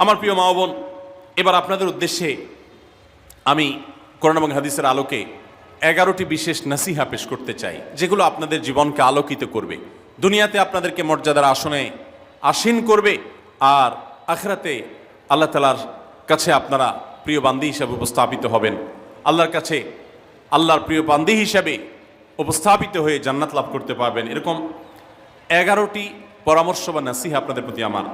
আমার প্রিয় মা ও বোন, এবার আপনাদের উদ্দেশ্যে আমি কোরআন এবং হাদিসের আলোকে 11টি বিশেষ নাসিহা পেশ করতে চাই, যেগুলো আপনাদের জীবনকে আলোকিত করবে, দুনিয়াতে আপনাদেরকে মর্যাদার আসনে আসীন করবে, আর আখিরাতে আল্লাহ তাআলার কাছে আপনারা প্রিয় বান্দী হিসাবে উপস্থাপিত হবেন। আল্লাহর কাছে আল্লাহর প্রিয় বান্দী হিসাবে উপস্থাপিত হয়ে জান্নাত লাভ করতে পারবেন। এরকম 11টি পরামর্শ বা নাসিহা আপনাদের প্রতি আমার।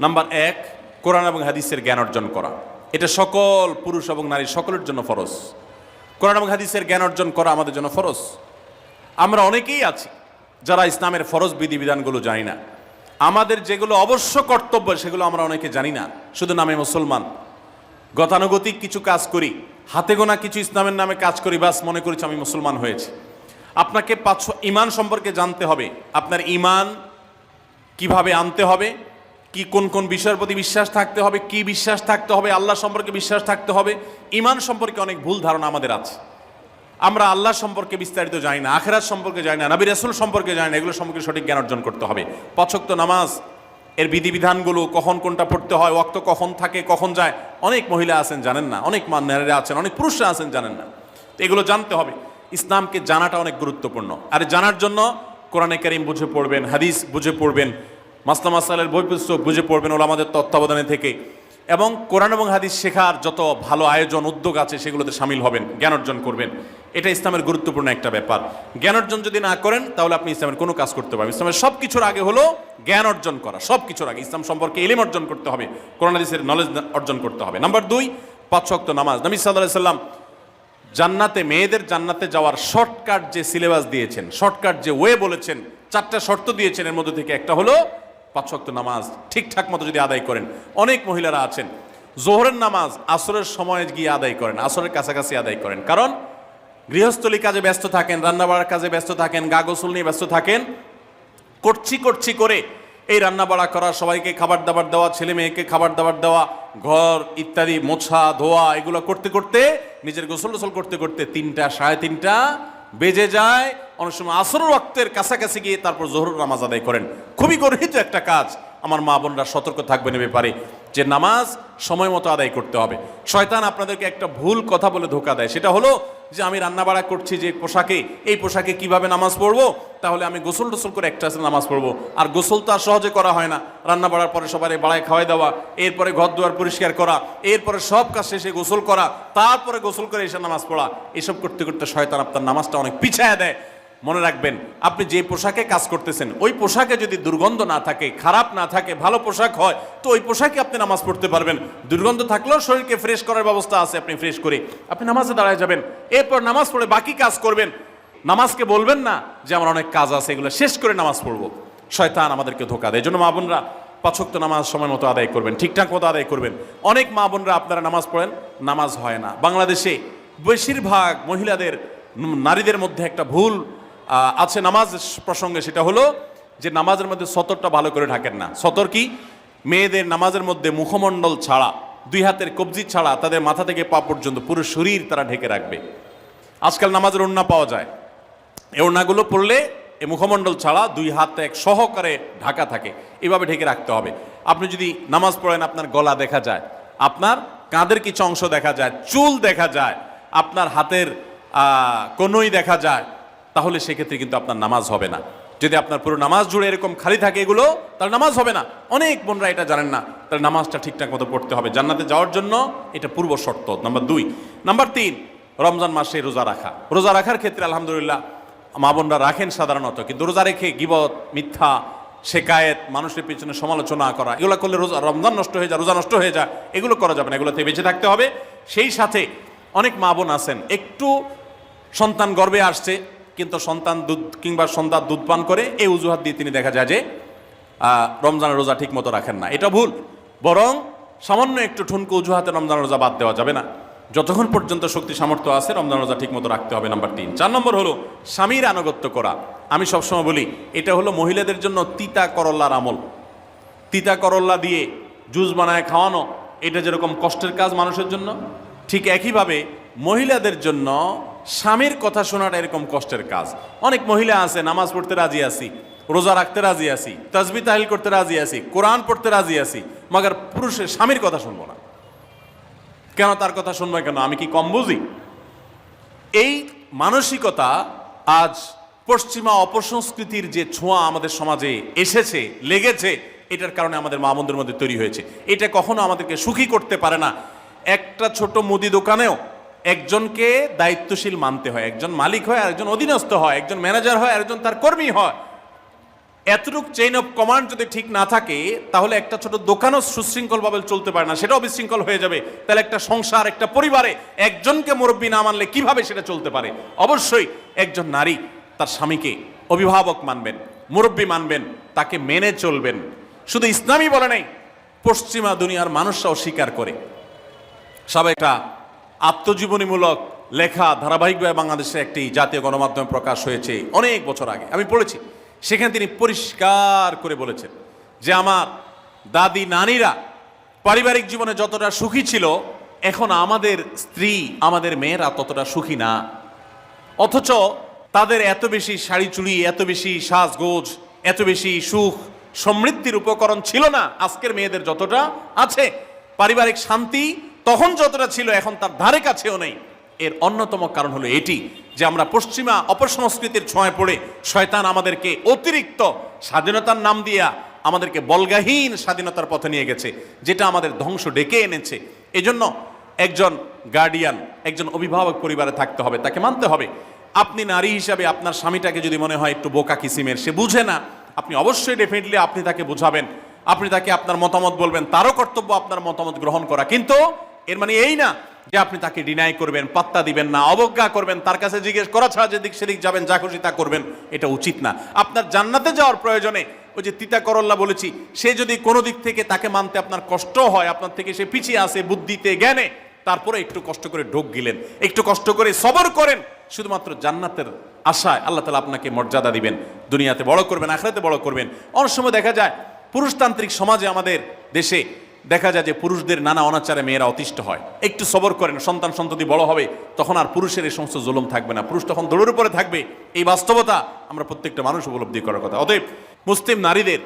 নাম্বার 1, কোরআন এবং হাদিসের জ্ঞান অর্জন করা। এটা সকল পুরুষ এবং নারী সকলের জন্য ফরজ। কোরআন এবং হাদিসের জ্ঞান অর্জন করা আমাদের জন্য ফরজ। আমরা অনেকেই আছি যারা ইসলামের ফরজ বিধিবিধানগুলো জানি না। আমাদের যেগুলো অবশ্য কর্তব্য সেগুলো আমরা অনেকে জানি না, শুধু নামে মুসলমান। গতানুগতিক কিছু কাজ করি, হাতে গোনা কিছু ইসলামের নামে কাজ করি, বাস মনে করেছি আমি মুসলমান হয়েছি। আপনাকে ঈমান সম্পর্কে জানতে হবে। আপনার ঈমান কিভাবে আনতে হবে, কি কোন কোন বিষয়ের প্রতি বিশ্বাস থাকতে হবে, কি বিশ্বাস থাকতে হবে, আল্লাহ সম্পর্কে বিশ্বাস থাকতে হবে। ঈমান সম্পর্কে অনেক ভুল ধারণা আমাদের আছে। আমরা আল্লাহ সম্পর্কে বিস্তারিত জানি না, আখিরাত সম্পর্কে জানি না, নবী রাসূল সম্পর্কে জানি না। এগুলো সম্পর্কে সঠিক জ্ঞান অর্জন করতে হবে। 5 ওয়াক্ত নামাজ এর বিধিবিধানগুলো, কখন কোনটা পড়তে হয়, ওয়াক্ত কখন থাকে কখন যায়, অনেক মহিলা আছেন জানেন না, অনেক নারীরা আছেন, অনেক পুরুষরা আছেন জানেন না। তো এগুলো জানতে হবে। ইসলামকে জানাটা অনেক গুরুত্বপূর্ণ। আর জানার জন্য কোরআনে কারীম বুঝে পড়বেন, হাদিস বুঝে পড়বেন, মাসলা মাসাইলের বই পুস্তক বুঝে পড়বেন ওলামাদের তত্ত্বাবধানে থেকে, এবং কোরআন এবং হাদিস শেখার যত ভালো আয়োজন উদ্যোগ আছে সেগুলোতে শামিল হবেন, জ্ঞান অর্জন করবেন। এটা ইসলামের গুরুত্বপূর্ণ একটা ব্যাপার। জ্ঞান অর্জন যদি না করেন তাহলে আপনি ইসলামের কোনো কাজ করতে পারবেন। ইসলামের সব কিছুর আগে হলো জ্ঞান অর্জন করা। সব কিছুর আগে ইসলাম সম্পর্কে ইলম অর্জন করতে হবে, কোরআন হাদিসের নলেজ অর্জন করতে হবে। নাম্বার 2, 5 ওয়াক্ত নামাজ। নবী সাল্লাল্লাহু আলাইহি সাল্লাম জান্নাতে, মেয়েদের জান্নাতে যাওয়ার শর্টকাট যে সিলেবাস দিয়েছেন, শর্টকাট যে ওয়ে বলেছেন, 4টা শর্ত দিয়েছেন। এর মধ্যে থেকে একটা হলো 5 ওয়াক্ত নামাজ ঠিকঠাক মতো যদি আদায় করেন। অনেক মহিলারা আছেন জোহরের নামাজ আসরের সময় গিয়ে আদায় করেন, আসরের কাছাকাছি আদায় করেন, কারণ গৃহস্থলী কাজে ব্যস্ত থাকেন, রান্নাবাড়ার কাজে ব্যস্ত থাকেন, গা গোসল নিয়ে ব্যস্ত থাকেন। করছি করে এই রান্নাবাড়া করা, সবাইকে খাবার দাবার দেওয়া, ছেলে মেয়েকে খাবার দাবার দেওয়া, ঘর ইত্যাদি মোছা ধোয়া, এগুলো করতে করতে, নিজের গোসল করতে করতে 3টা 3:30 বেজে যায়। অনেক সময় আসরের ওয়াক্তের কাছাকাছি গিয়ে তারপর জোহর নামাজ আদায় করেন। খুবই গর্হিত একটা কাজ। আমার মা বোনরা সতর্ক থাকবেন এ ব্যাপারে, যে নামাজ সময় মতো আদায় করতে হবে। শয়তান আপনাদেরকে একটা ভুল কথা বলে ধোঁকা দেয়, সেটা হলো যে আমি রান্নাবাড়া করছি যে পোশাকে, এই পোশাকে কিভাবে নামাজ পড়বো, তাহলে আমি গোসল টোসল করে একটা নামাজ পড়বো। আর গোসল তো আর সহজে করা হয় না। রান্না বাড়ার পরে সবাই বাড়ায় খাওয়াই দেওয়া, এরপরে ঘর দুয়ার পরিষ্কার করা, এরপরে সব কাজ শেষে গোসল করা, তারপরে গোসল করে এসে নামাজ পড়া, এসব করতে করতে শয়তান আপনার নামাজটা অনেক পিছায় দেয়। মনে রাখবেন, আপনি যে পোশাকে কাজ করতেছেন ওই পোশাকে যদি দুর্গন্ধ না থাকে, খারাপ না থাকে, ভালো পোশাক হয়, তো ওই পোশাকে আপনি নামাজ পড়তে পারবেন। দুর্গন্ধ থাকলেও শরীরকে ফ্রেশ করার ব্যবস্থা আছে, আপনি ফ্রেশ করে আপনি নামাজে দাঁড়ায় যাবেন, এরপর নামাজ পড়ে বাকি কাজ করবেন। নামাজকে বলবেন না যে আমার অনেক কাজ আছে, এগুলো শেষ করে নামাজ পড়বো। শয়তান আমাদেরকে ধোঁকা দেয়। এই জন্য মা বোনরা 5 ওয়াক্ত নামাজ সময় মতো আদায় করবেন, ঠিকঠাক মতো আদায় করবেন। অনেক মা বোনরা আপনারা নামাজ পড়েন, নামাজ হয় না। বাংলাদেশে বেশিরভাগ মহিলাদের, নারীদের মধ্যে একটা ভুল আছে নামাজ প্রসঙ্গে, সেটা হলো যে নামাজের মধ্যে সতরটা ভালো করে ঢাকেন না। সতর কি? মেয়েদের নামাজের মধ্যে মুখমণ্ডল ছাড়া, 2 হাতের কবজি ছাড়া তাদের মাথা থেকে পা পর্যন্ত পুরো শরীর তারা ঢেকে রাখবে। আজকাল নামাজের ওড়না পাওয়া যায়, এই ওড়নাগুলো পরলে এই মুখমণ্ডল ছাড়া 2 হাত এক সহকারে ঢাকা থাকে, এভাবে ঢেকে রাখতে হবে। আপনি যদি নামাজ পড়েন, আপনার গলা দেখা যায়, আপনার কাঁধের কিছু অংশ দেখা যায়, চুল দেখা যায়, আপনার হাতের কনুই দেখা যায়, তাহলে সেক্ষেত্রে কিন্তু আপনার নামাজ হবে না। যদি আপনার পুরো নামাজ জুড়ে এরকম খালি থাকে এগুলো, তাহলে নামাজ হবে না। অনেক বোনরা এটা জানেন না, তাহলে নামাজটা ঠিকঠাক মতো পড়তে হবে। জান্নাতে যাওয়ার জন্য এটা পূর্ব শর্ত। নাম্বার 2। নাম্বার 3, রমজান মাসে রোজা রাখা। রোজা রাখার ক্ষেত্রে আলহামদুলিল্লাহ মা বোনরা রাখেন সাধারণত, কিন্তু রোজা রেখে গীবত, মিথ্যা, শেকায়েত, মানুষের পিছনে সমালোচনা করা, এগুলো করলে রমজান নষ্ট হয়ে যায়, রোজা নষ্ট হয়ে যায়। এগুলো করা যাবে না, এগুলোতে বেঁচে থাকতে হবে। সেই সাথে অনেক মা বোন আছেন, একটু সন্তান গর্ভে আসছে, কিন্তু সন্তান দুধ কিংবা সন্তান দুধ পান করে, এই অজুহাত দিয়ে তিনি দেখা যায় যে রমজানের রোজা ঠিক মতো রাখেন না। এটা ভুল। বরং সামান্য একটু ঠুনকো অজুহাতে রমজানের রোজা বাদ দেওয়া যাবে না। যতক্ষণ পর্যন্ত শক্তি সামর্থ্য আছে রমজান রোজা ঠিক মতো রাখতে হবে। নাম্বার 3। 4 নম্বর হলো স্বামীর আনুগত্য করা। আমি সবসময় বলি এটা হলো মহিলাদের জন্য তিতা করল্লার আমল। তিতা করল্লা দিয়ে জুস বানায় খাওয়ানো, এটা যেরকম কষ্টের কাজ মানুষের জন্য, ঠিক একইভাবে মহিলাদের জন্য স্বামীর কথা শোনাটা এরকম কষ্টের কাজ। অনেক মহিলা আছে নামাজ পড়তে রাজি আছি, রোজা রাখতে রাজি আছি, তাসবিহ তাহলিল করতে রাজি আছি, কোরআন পড়তে রাজি আছি, মগর পুরুষের স্বামীর কথা শুনবো না। কেন তার কথা শুনবো কেন? আমি কি কম বুঝি? এই মানসিকতা আজ পশ্চিমা অপসংস্কৃতির যে ছোঁয়া আমাদের সমাজে এসেছে, লেগেছে, এটার কারণে আমাদের মা বোনদের মধ্যে তৈরি হয়েছে। এটা কখনো আমাদেরকে সুখী করতে পারে না। একটা ছোট মুদি দোকানেও একজনকে দায়িত্বশীল মানতে হয়, একজন মালিক হয় আর একজন অধীনস্থ হয়, একজন ম্যানেজার হয় আর একজন তার কর্মী হয়। এতটুক চেইন অফ কমান্ড যদি ঠিক না থাকে তাহলে একটা ছোট দোকানও সুশৃঙ্খলভাবে চলতে পারে না, সেটাও বিশৃঙ্খল হয়ে যাবে। তাহলে একটা সংসার, একটা পরিবারে একজনকে মুরব্বী না মানলে কিভাবে সেটা চলতে পারে? অবশ্যই একজন নারী তার স্বামীকে অভিভাবক মানবেন, মুরব্বী মানবেন, তাকে মেনে চলবেন। শুধু ইসলামই বলে নাই, পশ্চিমা দুনিয়ার মানুষরাও স্বীকার করে। সবাই একটা আত্মজীবনীমূলক লেখা ধারাবাহিকভাবে বাংলাদেশে একটি জাতীয় গণমাধ্যমে প্রকাশ হয়েছে অনেক বছর আগে, আমি পড়েছি। সেখানে তিনি পরিষ্কার করে বলেছেন যে আমার দাদি নানীরা পারিবারিক জীবনে যতটা সুখী ছিল, এখন আমাদের স্ত্রী, আমাদের মেয়েরা ততটা সুখী না। অথচ তাদের এত বেশি শাড়ি চুড়ি, এত বেশি সাজগোজ, এত বেশি সুখ সমৃদ্ধির উপকরণ ছিল না আজকের মেয়েদের যতটা আছে। পারিবারিক শান্তি তখন যতটা ছিল এখন তার ধারে কাছেও নেই। এর অন্যতম কারণ হলো এটি যে আমরা পশ্চিমা অপসংস্কৃতির ছোঁয়ায় পড়ে শয়তান আমাদেরকে অতিরিক্ত স্বাধীনতার নাম দিয়া আমাদেরকে বলগাহীন স্বাধীনতার পথে নিয়ে গেছে, যেটা আমাদের ধ্বংস ডেকে এনেছে। এজন্য একজন গার্ডিয়ান, একজন অভিভাবক পরিবারে থাকতে হবে, তাকে মানতে হবে। আপনি নারী হিসাবে আপনার স্বামীটাকে যদি মনে হয় একটু বোকা কিসিমের, সে বুঝে না, আপনি অবশ্যই ডেফিনেটলি আপনি তাকে বোঝাবেন, আপনি তাকে আপনার মতামত বলবেন, তারও কর্তব্য আপনার মতামত গ্রহণ করা। কিন্তু এর মানে এই না যে আপনি তাকে ডিনাই করবেন, পাত্তা দিবেন না, অবজ্ঞা করবেন, তার কাছে জিজ্ঞেস করা ছাড়া যেদিক সেদিক যাবেন, যা খুশি তা করবেন, এটা উচিত না। আপনার জান্নাতে যাওয়ার প্রয়োজনে ওই যে তিতা করল্লা বলেছি, সে যদি কোনো দিক থেকে তাকে মানতে আপনার কষ্ট হয়, আপনার থেকে সে পিছিয়ে আসে বুদ্ধিতে জ্ঞানে, তারপরে একটু কষ্ট করে ঢোক গিলেন, একটু কষ্ট করে সবর করেন, শুধুমাত্র জান্নাতের আশায় আল্লাহ তাআলা আপনাকে মর্যাদা দিবেন, দুনিয়াতে বড় করবেন, আখিরাতে বড় করবেন। অনেক সময় দেখা যায় পুরুষতান্ত্রিক সমাজে আমাদের দেশে দেখা যায় যে পুরুষদের নানা অনাচারে মেয়েরা অতিষ্ঠ হয়। একটু সবর করেন, সন্তান সন্ততি বড় হবে, তখন আর পুরুষের এই সমস্ত জুলুম থাকবে না, পুরুষ তখন দৌড়ের উপরে থাকবে। এই বাস্তবতা আমরা প্রত্যেকটা মানুষ উপলব্ধি করার কথা। অতএব মুসলিম নারীদের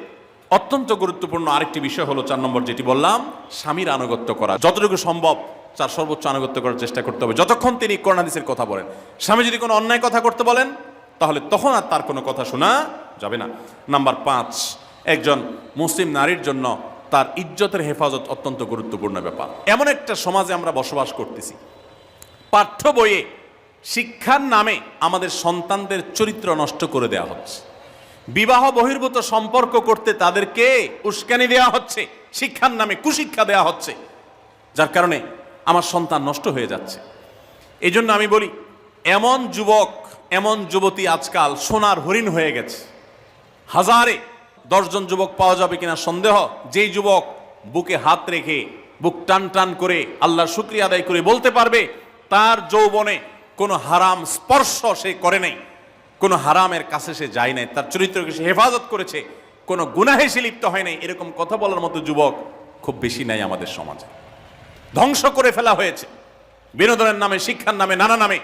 অত্যন্ত গুরুত্বপূর্ণ আরেকটি বিষয় হলো 4 নম্বর যেটি বললাম, স্বামীর আনুগত্য করা। যতটুকু সম্ভব তার সর্বোচ্চ আনুগত্য করার চেষ্টা করতে হবে, যতক্ষণ তিনি কোরআন হাদিসের কথা বলেন। স্বামী যদি কোনো অন্যায় কথা করতে বলেন তাহলে তখন আর তার কোনো কথা শোনা যাবে না। নাম্বার 5, একজন মুসলিম নারীর জন্য তার ইজ্জতের হেফাজত অত্যন্ত গুরুত্বপূর্ণ ব্যাপার। এমন একটা সমাজে আমরা বসবাস করতেছি, পাঠ্য বইয়ে শিক্ষার নামে আমাদের সন্তানদের চরিত্র নষ্ট করে দেওয়া হচ্ছে, বিবাহ বহির্ভূত সম্পর্ক করতে তাদেরকে উস্কানি দেওয়া হচ্ছে, শিক্ষার নামে কুশিক্ষা দেওয়া হচ্ছে, যার কারণে আমার সন্তান নষ্ট হয়ে যাচ্ছে। এই জন্য আমি বলি, এমন যুবক, এমন যুবতী আজকাল সোনার হরিণ হয়ে গেছে। হাজারে 10 জন যুবক পাওয়া যাবে কিনা সন্দেহ, যেই যুবক বুকে হাত রেখে বুক টান টান করে আল্লাহর শুকরিয়া আদায় করে বলতে পারবে তার যৌবনে কোনো হারাম স্পর্শ সে করে নাই, কোনো হারামের কাছে সে যায় নাই, তার চরিত্রকে সে হেফাজত করেছে, কোনো গুনাহে সে লিপ্ত হয় নাই, এরকম কথা বলার মতো যুবক খুব বেশি নাই আমাদের সমাজে। ধ্বংস করে ফেলা হয়েছে বিনোদনের নামে, শিক্ষার নামে, নানা নামে।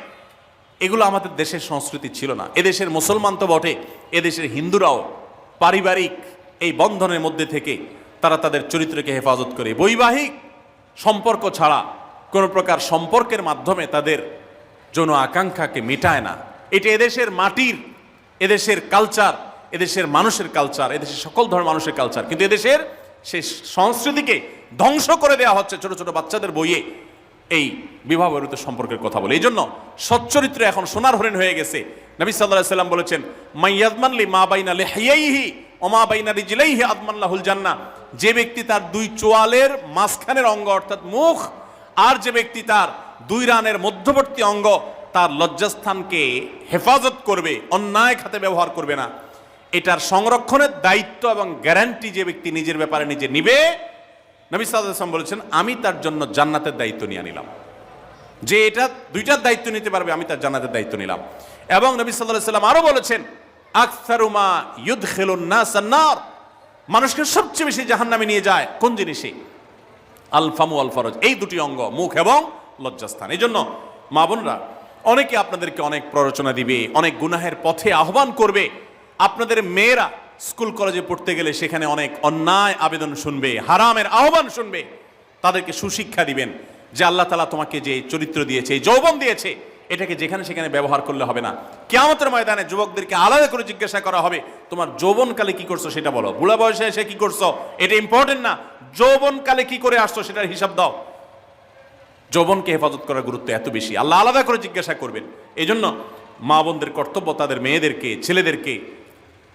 এগুলো আমাদের দেশের সংস্কৃতি ছিল না। এদেশের মুসলমান তো বটে, এদেশের হিন্দুরাও পারিবারিক এই বন্ধনের মধ্যে থেকে তারা তাদের চরিত্রকে হেফাজত করে, বৈবাহিক সম্পর্ক ছাড়া কোনো প্রকার সম্পর্কের মাধ্যমে তাদের যৌন আকাঙ্ক্ষাকে মেটায় না। এটা এদেশের মাটির, এদেশের কালচার, এদেশের মানুষের কালচার, এদেশের সকল ধরনের মানুষের কালচার, কিন্তু এদেশের সেই সংস্কৃতিকে ধ্বংস করে দেওয়া হচ্ছে ছোট ছোট বাচ্চাদের বইয়ে এই বিবাহ বহির্ভূত সম্পর্কের কথা বলে। এই জন্য সচ্চরিত্র এখন সোনার হরিণ হয়ে গেছে। নবী সাল্লাল্লাহু আলাইহি সাল্লাম বলেছেন, মাইয়াজমান লি মা বাইনা লিহিয়াইহি ওয়া মা বাইনা রিজলাইহি আদমান লাহুল জান্নাহ। যে ব্যক্তি তার 2 চোয়ালের মাঝখানের অঙ্গ অর্থাৎ মুখ, আর যে ব্যক্তি তার 2 রানের মধ্যবর্তী অঙ্গ, তার লজ্জাস্থানকে হেফাজত করবে, অন্যায় খাতে ব্যবহার করবে না, এটার সংরক্ষণের দায়িত্ব এবং গ্যারান্টি যে ব্যক্তি নিজের ব্যাপারে নিজে নিবে, নবী সাল্লাল্লাহু আলাইহি ওয়াসাল্লাম বলেছেন, আমি তার জন্য জান্নাতের দায়িত্ব নিয়ে নিলাম। যে এটা 2টার দায়িত্ব নিতে পারবে, আমি তার জান্নাতের দায়িত্ব নিলাম। এবং নবী সাল্লাল্লাহু আলাইহি ওয়াসাল্লাম আরো বলেছেন, আকসারু মা ইউদখিলুন নাস আন-নার, মানুষকে সবচেয়ে বেশি জাহান্নামে নিয়ে যায় কোন জিনিসে? আল ফামু আল ফরজ, এই 2টি অঙ্গ, মুখ এবং লজ্জাস্থান। এই জন্য মা বোনরা, অনেকে আপনাদেরকে অনেক প্ররোচনা দিবে, অনেক গুনাহের পথে আহ্বান করবে। আপনাদের মেয়েরা স্কুল কলেজে পড়তে গেলে সেখানে অনেক অন্যায় আবেদন শুনবে, হারামের আহ্বান শুনবে। তাদেরকে সুশিক্ষা দিবেন যে আল্লাহ তাআলা তোমাকে যে চরিত্র দিয়েছে, এই যৌবন দিয়েছে, এটাকে যেখানে সেখানে ব্যবহার করলে হবে না। কিয়ামতের ময়দানে যুবকদেরকে আলাদা করে জিজ্ঞাসা করা হবে, তোমার যৌবনকালে কি করছো সেটা বলো, বুড়া বয়সে এসে কি করছো এটা ইম্পর্টেন্ট না, যৌবনকালে কি করে আসছো সেটার হিসাব দাও। যৌবনকে হেফাজত করার গুরুত্ব এত বেশি, আল্লাহ আলাদা করে জিজ্ঞাসা করবেন। এই জন্য মা বোনদের কর্তব্য তাদের মেয়েদেরকে, ছেলেদেরকে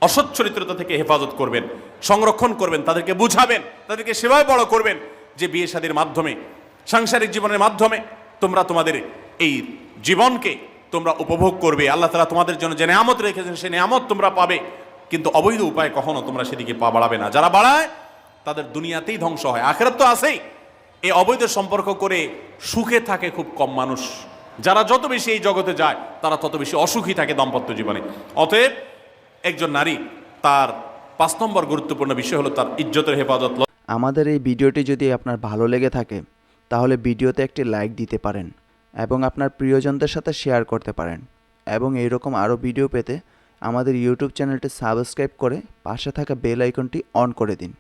অসৎ চরিত্রতা থেকে হেফাজত করবেন, সংরক্ষণ করবেন, তাদেরকে বুঝাবেন, তাদেরকে সেভাবে বড় করবেন যে বিয়ে শাদীর মাধ্যমে, সাংসারিক জীবনের মাধ্যমে তোমরা তোমাদের এই জীবনকে তোমরা উপভোগ করবে। আল্লাহ তাআলা তোমাদের জন্য যে নেয়ামত রেখেছেন সেই নেয়ামত তোমরা পাবে, কিন্তু অবৈধ উপায়ে কখনো তোমরা সেদিকে পা বাড়াবে না। যারা বাড়ায় তাদের দুনিয়াতেই ধ্বংস হয়, আখিরাত তো আছেই। এই অবৈধ সম্পর্ক করে সুখে থাকে খুব কম মানুষ। যারা যত বেশি এই জগতে যায় তারা তত বেশি অসুখী থাকে দাম্পত্য জীবনে। অতএব একজন নারী, তার 5 নম্বর গুরুত্বপূর্ণ বিষয় হলো তার ইজ্জতের হেফাজত। আমাদের এই ভিডিওটি যদি আপনার ভালো লেগে থাকে তাহলে ভিডিওতে একটি লাইক দিতে পারেন এবং আপনার প্রিয়জনদের সাথে শেয়ার করতে পারেন, এবং এইরকম আরও ভিডিও পেতে আমাদের ইউটিউব চ্যানেলটি সাবস্ক্রাইব করে পাশে থাকা বেল আইকনটি অন করে দিন।